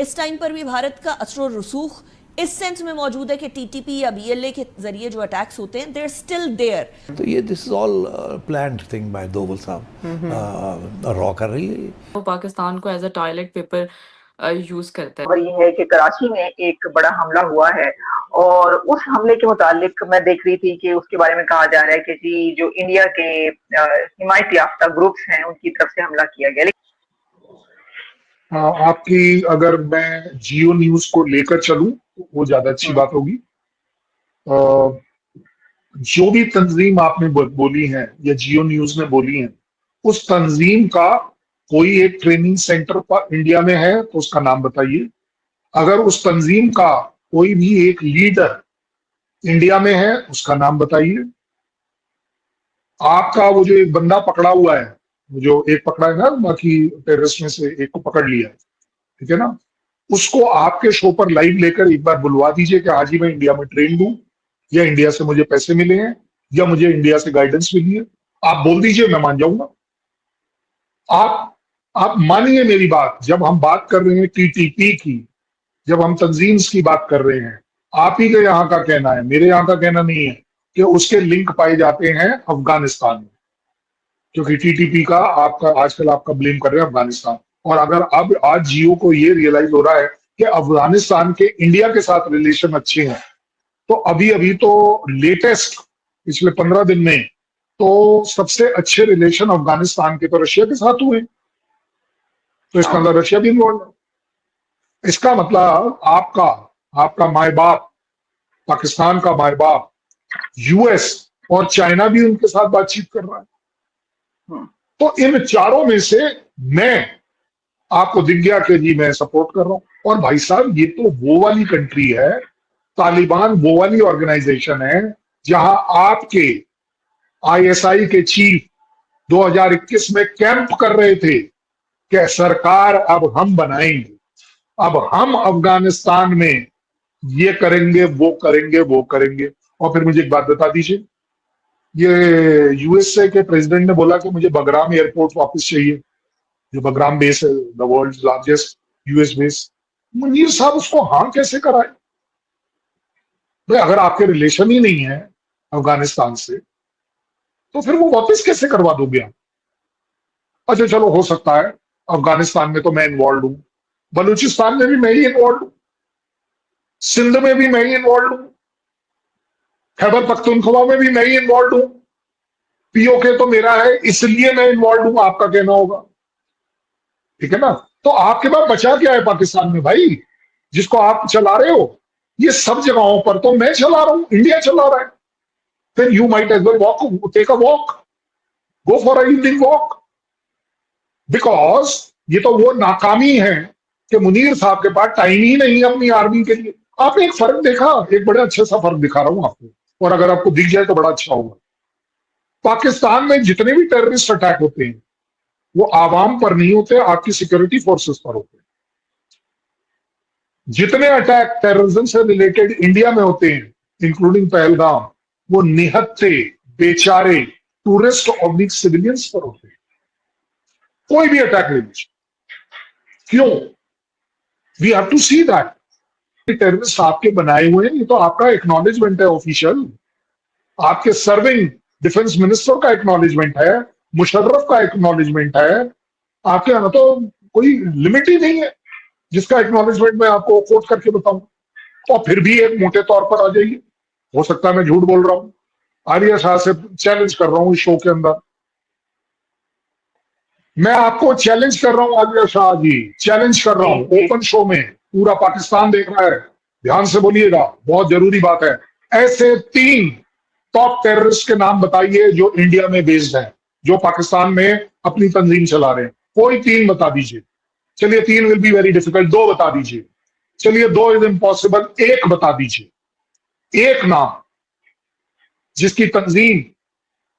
इस टाइम पर भी भारत का असर रसूख इस सेंस में मौजूद है कि टीटीपी या बीएलए के जरिए जो अटैक्स होते हैं देयर स्टिल देयर। तो ये this is all planned thing by Doval साहब। रॉ कर रही है वो पाकिस्तान को as a toilet paper use करता है। खबर ये है कि कराची में एक बड़ा हमला हुआ है और उस हमले के मुतालिक मैं देख रही थी कि उसके बारे में कहा जा रहा है कि जी जो इंडिया के हिमायत याफ्ता ग्रुप्स हैं उनकी तरफ से हमला किया गया। आपकी अगर मैं जियो न्यूज को लेकर चलूं तो वो ज्यादा अच्छी बात होगी। जो भी तंजीम आपने बोली है या जियो न्यूज ने बोली है, उस तंजीम का कोई एक ट्रेनिंग सेंटर पर इंडिया में है तो उसका नाम बताइए। अगर उस तंजीम का कोई भी एक लीडर इंडिया में है उसका नाम बताइए। आपका वो जो एक बंदा पकड़ा हुआ है, जो एक पकड़ा है ना, बाकी टेररिस्ट में से एक को पकड़ लिया, ठीक है ना, उसको आपके शो पर लाइव लेकर एक बार बुलवा दीजिए कि आज ही मैं इंडिया में ट्रेन हूं, या इंडिया से मुझे पैसे मिले हैं, या मुझे इंडिया से गाइडेंस मिली है। आप बोल दीजिए, मैं मान जाऊंगा। आप मानिए मेरी बात। जब हम बात कर रहे हैं टीटीपी की, जब हम तंजीम्स की बात कर रहे हैं, आप ही के यहाँ का कहना है, मेरे यहाँ का कहना नहीं है, कि उसके लिंक पाए जाते हैं अफगानिस्तान में, क्योंकि टीटीपी का आपका आजकल आपका ब्लेम कर रहे हैं अफगानिस्तान। और अगर अब आज जियो को ये रियलाइज हो रहा है कि अफगानिस्तान के इंडिया के साथ रिलेशन अच्छे हैं, तो अभी अभी तो लेटेस्ट पिछले 15 दिन में तो सबसे अच्छे रिलेशन अफगानिस्तान के तो रशिया के साथ हुए, तो इसका अंदर रशिया भी इन्वॉल्व है। इसका मतलब आपका माए बाप, पाकिस्तान का माए बाप, यूएस और चाइना भी उनके साथ बातचीत कर रहा है। तो इन चारों में से मैं आपको दिख गया कि जी मैं सपोर्ट कर रहा हूं। और भाई साहब, ये तो वो वाली कंट्री है, तालिबान वो वाली ऑर्गेनाइजेशन है जहां आपके आईएसआई के चीफ 2021 में कैंप कर रहे थे कि सरकार अब हम बनाएंगे, अब हम अफगानिस्तान में ये करेंगे, वो करेंगे, वो करेंगे। और फिर मुझे एक बात बता दीजिए, ये यूएसए के प्रेसिडेंट ने बोला कि मुझे बगराम एयरपोर्ट वापस चाहिए, जो बगराम बेस है, the world largest US base. Munir साहब उसको हाँ कैसे कराए? भाई अगर आपके रिलेशन ही नहीं है अफगानिस्तान से, तो फिर वो वापस कैसे करवा दोगे आप? अच्छा चलो, हो सकता है अफगानिस्तान में तो मैं इन्वॉल्व हूं, बलूचिस्तान में भी मैं ही इन्वॉल्व हूं, सिंध में भी मैं ही इन्वॉल्व हूं, खैबर पख्तूनख्वा में भी मैं ही इन्वॉल्व हूं। पीओके तो मेरा है इसलिए मैं इन्वॉल्व हूं, आपका कहना होगा, ठीक है ना। तो आपके पास बचा क्या है पाकिस्तान में भाई, जिसको आप चला रहे हो? ये सब जगहों पर तो मैं चला रहा हूं, इंडिया चला रहा है। फिर you might as well walk, take a walk, go for a evening walk. Because ये तो वो नाकामी है कि मुनीर साहब के पास टाइम ही नहीं है अपनी आर्मी के लिए। आपने एक फर्क देखा, एक बड़ा अच्छा सा फर्क दिखा रहा हूं आपको, और अगर आपको दिख जाए तो बड़ा अच्छा होगा। पाकिस्तान में जितने भी टेररिस्ट अटैक होते हैं वो आवाम पर नहीं होते, आपकी सिक्योरिटी फोर्सेस पर होते हैं। जितने अटैक टेररिज्म से रिलेटेड इंडिया में होते हैं, इंक्लूडिंग पहलगाम, वो निहत्थे बेचारे टूरिस्ट और सिविलियंस पर होते हैं। कोई भी अटैक ले लीजिए, क्यों? We have to see that terrorist आपके बनाए हुए हैं, ये तो आपका एक्नॉलेजमेंट है ऑफिशियल, आपके सर्विंग डिफेंस मिनिस्टर का एक्नॉलेजमेंट है, मुशर्रफ का एक्नॉलेजमेंट है। आपके यहाँ तो कोई लिमिट ही नहीं है जिसका एक्नॉलेजमेंट मैं आपको कोट करके बताऊं। और फिर भी एक मोटे तौर पर आ जाइए, हो सकता है मैं झूठ बोल रहा हूं, आलिया शाह से चैलेंज कर रहा हूं इस शो के अंदर, मैं आपको चैलेंज कर रहा हूं आलिया शाह जी, चैलेंज कर रहा हूं ओपन शो में, पूरा पाकिस्तान देख रहा है, ध्यान से बोलिएगा, बहुत जरूरी बात है। ऐसे 3 टॉप टेररिस्ट के नाम बताइए जो इंडिया में बेस्ड है, जो पाकिस्तान में अपनी तंजीम चला रहे हैं, कोई 3 बता दीजिए। चलिए 3 विल बी वेरी डिफिकल्ट, 2 बता दीजिए। चलिए 2 इज इम्पॉसिबल, 1 बता दीजिए। एक नाम जिसकी तंजीम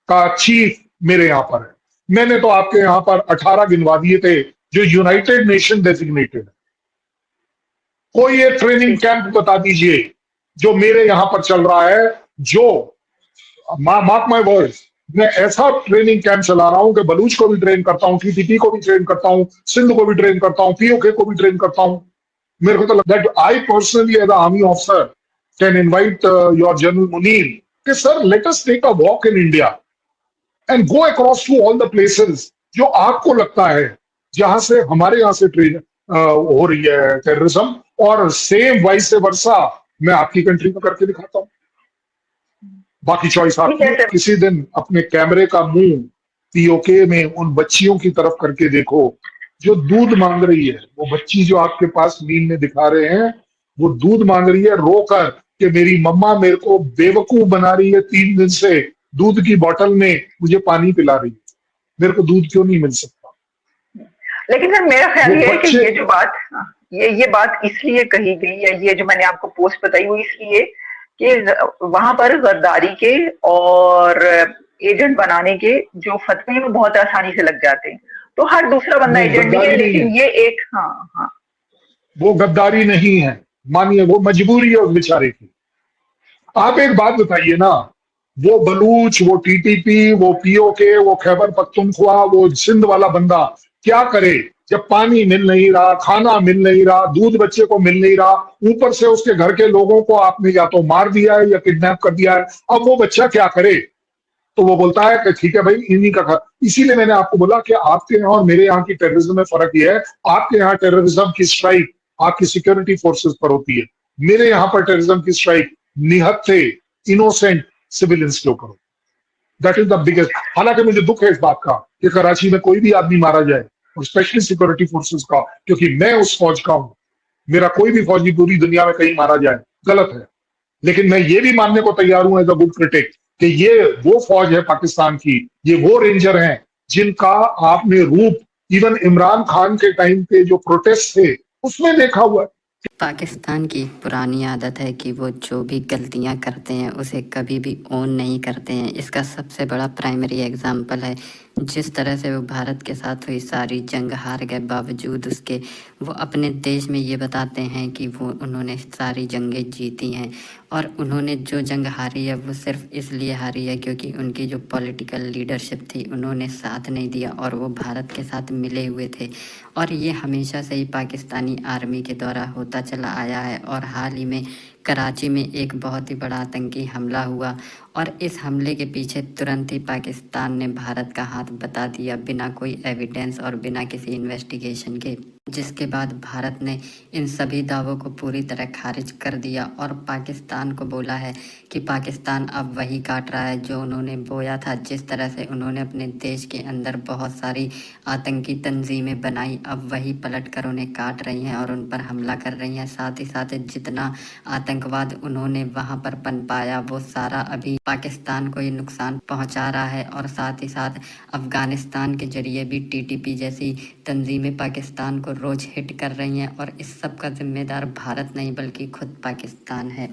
का चीफ मेरे यहां पर है। मैंने तो आपके यहां पर 18 गिनवा दिए थे जो यूनाइटेड नेशन डेजिग्नेटेड है। कोई एक ट्रेनिंग कैंप बता दीजिए जो मेरे यहां पर चल रहा है, जो मार्क माय वर्ड्स, मैं ऐसा ट्रेनिंग कैंप चला रहा हूं कि बलूच को भी ट्रेन करता हूं, टीटीपी को भी ट्रेन करता हूं, सिंध को भी ट्रेन करता हूं, पीओके को भी ट्रेन करता हूं। मेरे को तो लगता है I personally as army officer can invite your general Munir कि sir let us take a walk in India and go across to all the places जो आपको लगता है जहां से हमारे यहाँ से ट्रेन हो रही है टेररिज्म, और सेम वाइस वर्सा मैं आपकी कंट्री में करके दिखाता हूँ। बाकी चॉइस आपकी है। किसी दिन अपने कैमरे का मुंह पीओके में उन बच्चियों की तरफ करके देखो जो दूध मांग रही है। वो बच्ची जो आपके पास मीम में दिखा रहे हैं वो दूध मांग रही है रोकर कि मेरी मम्मा मेरे को बेवकूफ बना रही है, 3 दिन से दूध की बोतल में मुझे पानी पिला रही है, मेरे को दूध क्यों नहीं मिल सकता। लेकिन सर मेरा ख्याल ये है कि ये जो बात ये बात इसलिए कही गई, या ये जो मैंने आपको पोस्ट बताई वो इसलिए कि वहां पर गद्दारी के और एजेंट बनाने के जो फतवे में बहुत आसानी से लग जाते हैं, तो हर दूसरा बंदा एजेंट नहीं है, लेकिन ये एक हाँ वो गद्दारी नहीं है, मानिए वो मजबूरी है उस बेचारे की। आप एक बात बताइए ना, वो बलूच, वो टीटीपी, वो पीओके, वो खैबर पख्तूनख्वा, वो सिंध वाला बंदा क्या करे जब पानी मिल नहीं रहा, खाना मिल नहीं रहा, दूध बच्चे को मिल नहीं रहा, ऊपर से उसके घर के लोगों को आपने या तो मार दिया है या किडनैप कर दिया है, अब वो बच्चा क्या करे। तो वो बोलता है कि ठीक है भाई इन्हीं का घर। इसीलिए मैंने आपको बोला कि आपके यहाँ और मेरे यहाँ की टेररिज्म में फर्क ये है, आपके यहाँ टेररिज्म की स्ट्राइक आपकी सिक्योरिटी फोर्सेस पर होती है, मेरे यहाँ पर टेररिज्म की स्ट्राइक निहत्थे इनोसेंट सिविलियंस के ऊपर। That is the biggest. हालांकि मुझे दुख है इस बात का कि कराची में कोई भी आदमी मारा जाए, और स्पेशली सिक्योरिटी फोर्सेस का, क्योंकि मैं उस फौज का हूं। मेरा कोई भी फौजी पूरी दुनिया में कहीं मारा जाए गलत है, लेकिन मैं ये भी मानने को तैयार हूं एज अ गुड क्रिटिक कि ये वो फौज है पाकिस्तान की, ये वो रेंजर हैं जिनका आपने रूप इवन इमरान खान के टाइम पे जो प्रोटेस्ट थे उसमें देखा हुआ है। पाकिस्तान की पुरानी आदत है कि वो जो भी गलतियां करते हैं उसे कभी भी ओन नहीं करते हैं। इसका सबसे बड़ा प्राइमरी एग्जाम्पल है जिस तरह से वो भारत के साथ हुई सारी जंग हार गए, बावजूद उसके वो अपने देश में ये बताते हैं कि वो उन्होंने सारी जंगें जीती हैं, और उन्होंने जो जंग हारी है वो सिर्फ इसलिए हारी है क्योंकि उनकी जो पॉलिटिकल लीडरशिप थी उन्होंने साथ नहीं दिया और वो भारत के साथ मिले हुए थे। और ये हमेशा से ही पाकिस्तानी आर्मी के द्वारा होता चला आया है। और हाल ही में कराची में एक बहुत ही बड़ा आतंकी हमला हुआ, और इस हमले के पीछे तुरंत ही पाकिस्तान ने भारत का हाथ बता दिया बिना कोई एविडेंस और बिना किसी इन्वेस्टिगेशन के, जिसके बाद भारत ने इन सभी दावों को पूरी तरह खारिज कर दिया और पाकिस्तान को बोला है कि पाकिस्तान अब वही काट रहा है जो उन्होंने बोया था। जिस तरह से उन्होंने अपने देश के अंदर बहुत सारी आतंकी तंजीमें बनाई, अब वही पलट कर उन्हें काट रही हैं और उन पर हमला कर रही हैं। साथ ही साथ जितना आतंकवाद उन्होंने वहाँ पर पनपाया वो सारा अभी पाकिस्तान को ये नुकसान पहुँचा रहा है। और साथ ही साथ अफ़गानिस्तान के जरिए भी टीटीपी जैसी तंजीमें पाकिस्तान को रोज़ हिट कर रही हैं, और इस सब का जिम्मेदार भारत नहीं बल्कि खुद पाकिस्तान है।